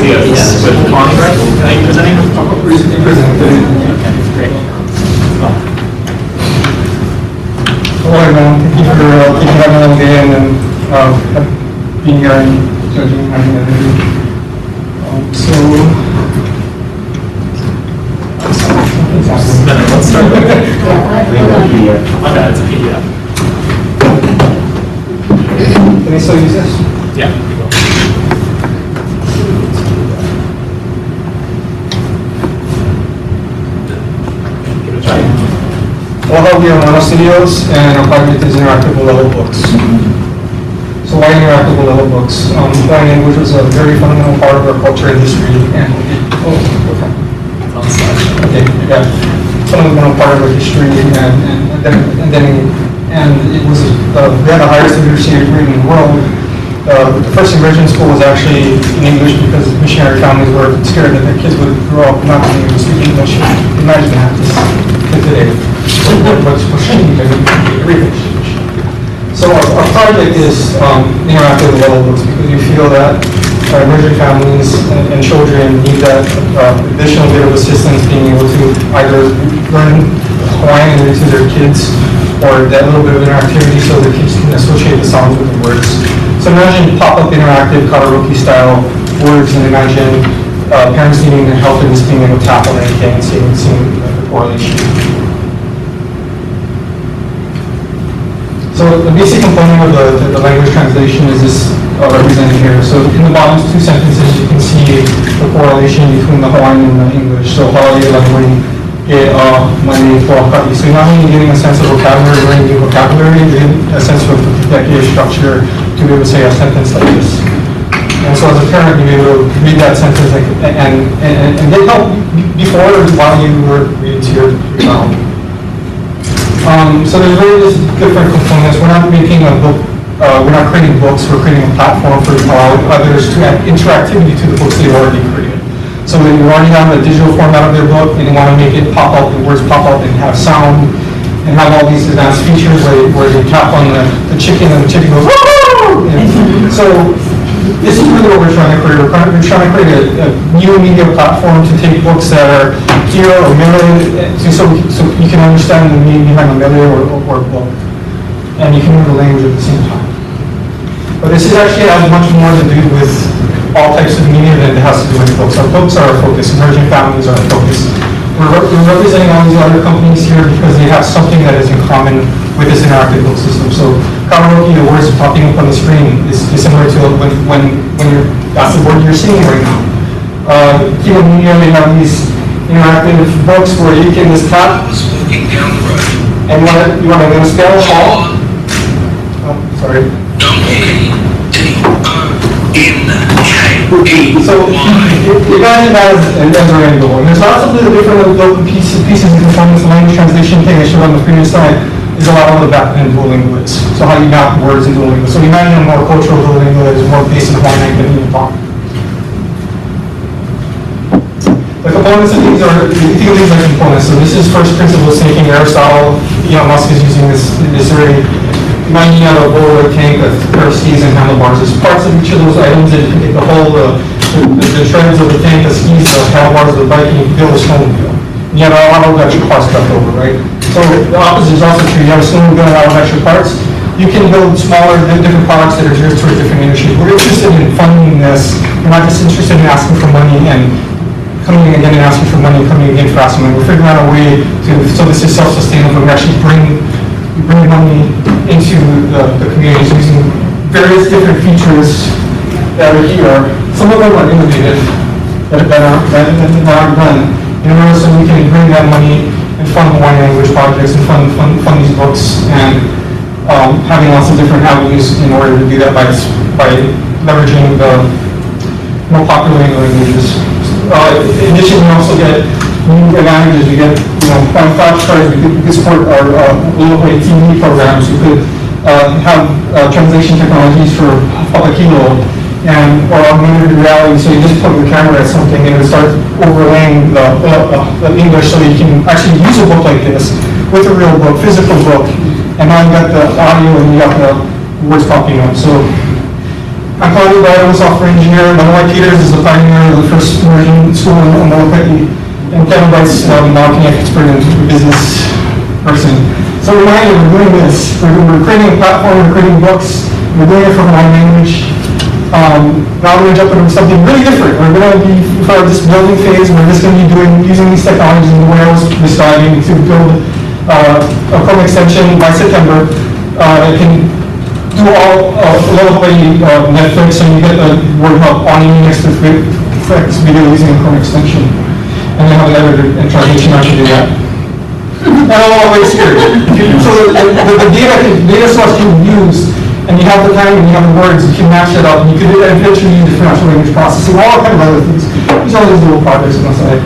studios with contract. Are you presenting? Recently presented. Okay, great. Hello everyone, thank you for taking out another day and being here and judging and having an interview. Let's start with PDF. Okay, it's a PDF. Can I still use this? Yeah. Give it a try. Well, hello, we are Mono Studios, and our project is interactive level books. So why interactive level books? Foreign language was a very fundamental part of our culture and history, and okay, yeah, fundamental part of our history, and it was we had the highest literacy rate in the world. The first immersion school was actually in English because missionary families were scared that their kids would grow up not being able to speak English. Imagine that today. What's changing everything. So our project is interactive level books because we feel that our immersion families and children need that additional bit of assistance being able to either learn Hawaiian to their kids or that little bit of interactivity so the kids can associate the sounds with the words. So imagine pop-up interactive karaoke style words and imagine parents needing help in just being able to tap on anything and seeing the correlation. So the basic component of the language translation is this represented here. So in the bottom two sentences, you can see the correlation between the Hawaiian and the English. So Hawaii, Language, Mani, Fuakari. So you're not only getting a sense of vocabulary, learning new vocabulary, you're getting a sense of decade structure to be able to say a sentence like this. And so as a parent, you'll be able to read that sentence and get help before or while you were reading to your child. So there's various different components. We're not making a book, we're not creating books, we're creating a platform for others to add interactivity to the books they've already created. So that you already have the digital format of their book and you want to make it pop up, the words pop up and have sound and have all these advanced features where you tap on the chicken and the chicken goes, woo! So this is really what we're trying to create. We're trying to create a new media platform to take books that are here or mirrored so you can understand the meaning behind a mirror or a book. And you can learn the language at the same time. But this is actually has much more to do with all types of media than it has to do with books. Our books are our focus. Emerging families are our focus. We're representing all these other companies here because they have something that is in common with this interactive book system. So karaoke, the words popping up on the screen is similar to when that's the word you're seeing right now. Kino Media, they have these interactive books where you can just tap and you want to spell all. Oh, sorry. So imagine that as a rainbow. And there's lots of little different little pieces and components. The language translation thing I showed on the previous slide is a lot of the back-end Duolingo is. So how you map words in Duolingo. So imagine a more cultural Duolingo that is more based in Hawaiian than even talk. The components of these are, think of these like components. So this is first principles thinking. Aristotle, Elon Musk is using this already. Imagine you have a bowl or a tank with pair of skis and handlebars. There's parts of each of those items that you can take the whole, the treads of the tank, the skis, the handlebars of the bike, and you can build a snowmobile. And you have a lot of extra parts left over, right? So the opposite is also true. You have a snowmobile and a lot of extra parts. You can build smaller, different products that are geared towards different industries. We're interested in funding this. We're not just interested in asking for money and coming in again and asking for money, coming again for asking money. We're figuring out a way to, so this is self-sustainable. We actually bring money into the communities using various different features that are here. Some of them are innovative, that are done in order so we can bring that money and fund Hawaiian language projects and fund these books and having lots of different avenues in order to do that by leveraging the more popular languages. In addition, we also get new advantages. We get, on flash cards, we could support our local TV programs. We could have translation technologies for Papakilo or augmented reality. So you just put the camera at something and it starts overlaying the English so you can actually use a book like this with a real book, physical book. And now you got the audio and you got the words popping up. So I'm Claudio Barra, I'm a software engineer. Manuel Peters is the pioneer of the first immersion school in Molokai. And Kevin Wright's marketing expert and business person. So we're doing this. We're creating a platform, we're creating books, we're doing it from one language. Now we're going to jump into something really different. We're going to be, for this building phase, we're just going to be using these technologies in the way I was deciding to build a Chrome extension by September. It can do all a little way Netflix, so you get the word help on any Netflix video using a Chrome extension. And then have an editor and translation to do that. And I'm always scared. So the data source can be used, and you have the time and you have the words, you can match it up, and you can eventually use different natural language processing, all kind of other things. These are all these little projects on the side.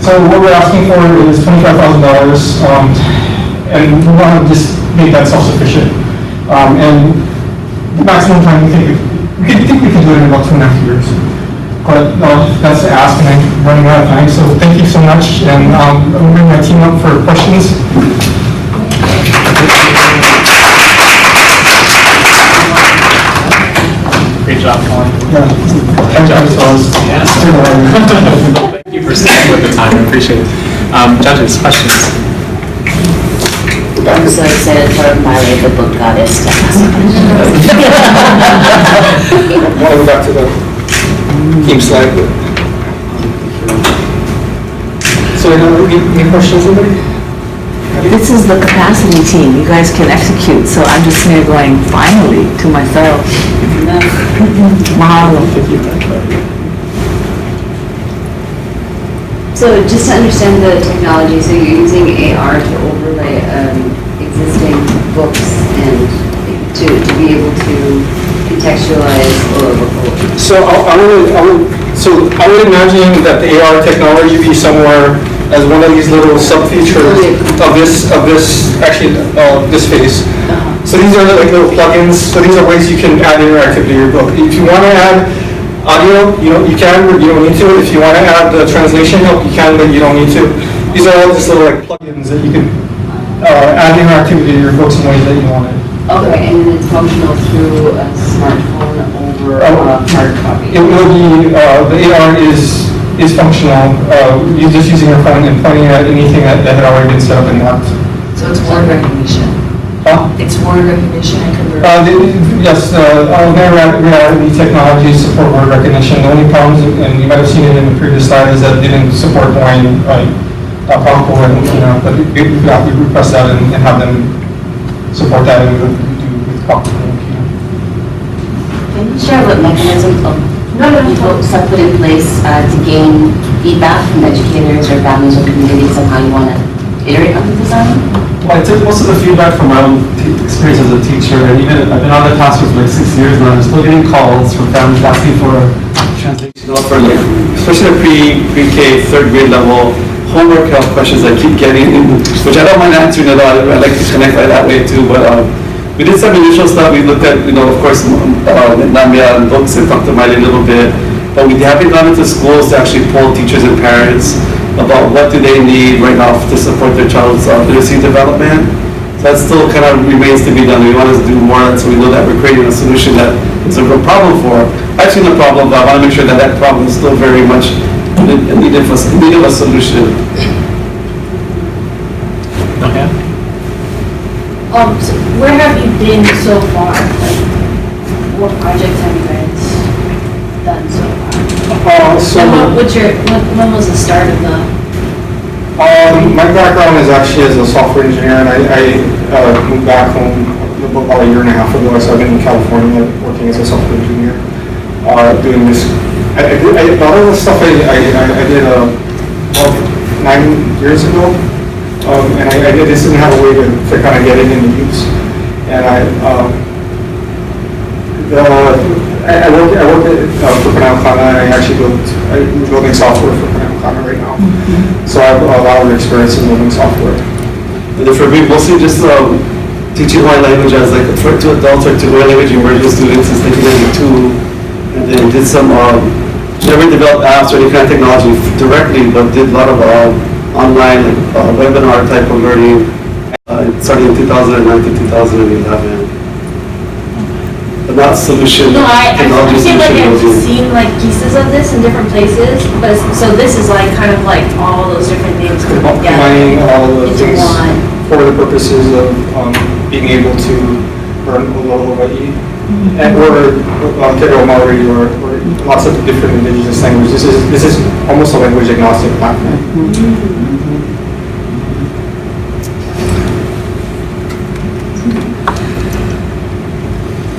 So what we're asking for is $25,000, and we want to just make that self-sufficient. And the maximum time we think we can do it in about 2.5 years. But that's the ask, and I'm running out of time. So thank you so much, and I'm going to bring my team up for questions. Great job, Colin. Yeah. Thank you for staying with the time. I appreciate it. Judges, questions? I'm so excited for Mary, the book goddess, to ask a question. Want to go back to the team slide? So any questions, anybody? This is the capacity team. You guys can execute. So I'm just here going, finally, to myself. Mahalo. So just to understand the technology, so you're using AR to overlay existing books and to be able to contextualize So I would imagine that the AR technology be somewhere as one of these little sub-features of this phase. So these are like little plugins. So these are ways you can add interactivity to your book. If you want to add audio, you can, but you don't need to. If you want to add the translation help, you can, but you don't need to. These are all just little like plugins that you can add interactivity to your books in ways that you want it. Okay, and then it's functional through a smartphone over a hard copy. It will be, the AR is functional. You're just using your phone and pointing at anything that had already been set up and marked. So it's word recognition. It's word recognition and conversion. Yes, augmented reality technologies support word recognition. The only problems, and you might have seen it in the previous slide, is that it didn't support Hawaiian, like Hōkū and but we request that and have them support that, and we would do with Hōkū. Can you share what mechanism of folks have put in place to gain feedback from educators or families or communities on how you want to iterate on the design? Well, I took most of the feedback from my own experience as a teacher, and even I've been on the task for like 6 years now. I'm still getting calls from families asking for translation for like, especially the pre-K, third grade level homework help questions I keep getting, which I don't mind answering at all. I like to connect by that way too. But we did some initial stuff. We looked at, of course, Namia and books and talked to Miley a little bit. But we haven't gone into schools to actually poll teachers and parents about what do they need right now to support their child's literacy development. So that still kind of remains to be done. We want to do more, so we know that we're creating a solution that is a real problem for. I've seen the problem, but I want to make sure that that problem is still very much in need of a solution. Okay. So where have you been so far? Like, what projects have you guys done so far? And when was the start of the? My background is actually as a software engineer, and I moved back home about a year and a half ago. So I've been in California working as a software engineer, doing this. A lot of the stuff I did about 9 years ago, and I just didn't have a way to kind of get it into use. And I work for Panama, and I actually I'm building software for Panama right now. So I have a lot of experience in building software. And for me, mostly just teaching Hawaiian language as like to adults or to Hawaiian language emerging students is taking it to, and then did some never developed apps or any kind of technology directly, but did a lot of online webinar type of learning starting in 2009 to 2011. But not solution, No, I technology feel like solution I've will do. seen like pieces of this in different places, but so this is like kind of like all those different things coming together Combining all of the into things one. for the purposes of being able to learn Hawaii and or Te Reo Maori or lots of different indigenous languages. This is almost a language agnostic platform.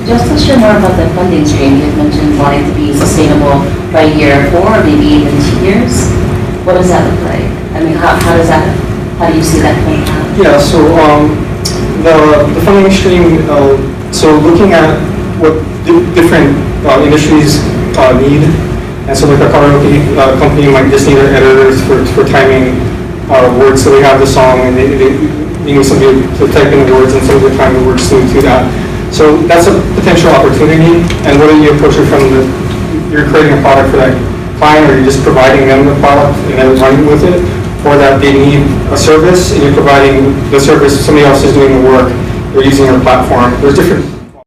Just to share more about the funding stream, you mentioned wanting to be sustainable by year 4 or maybe even 2 years. What does that look like? I mean, how do you see that playing out? Yeah, so the funding stream, so looking at what different industries need, and so like a karaoke company might just need editors for timing words, so they have the song and they need somebody to type in the words and so they time the words to that. So that's a potential opportunity, and whether you approach it from you're creating a product for that client or you're just providing them the product and they're running with it, or that they need a service and you're providing the service, somebody else is doing the work, they're using your platform. There's different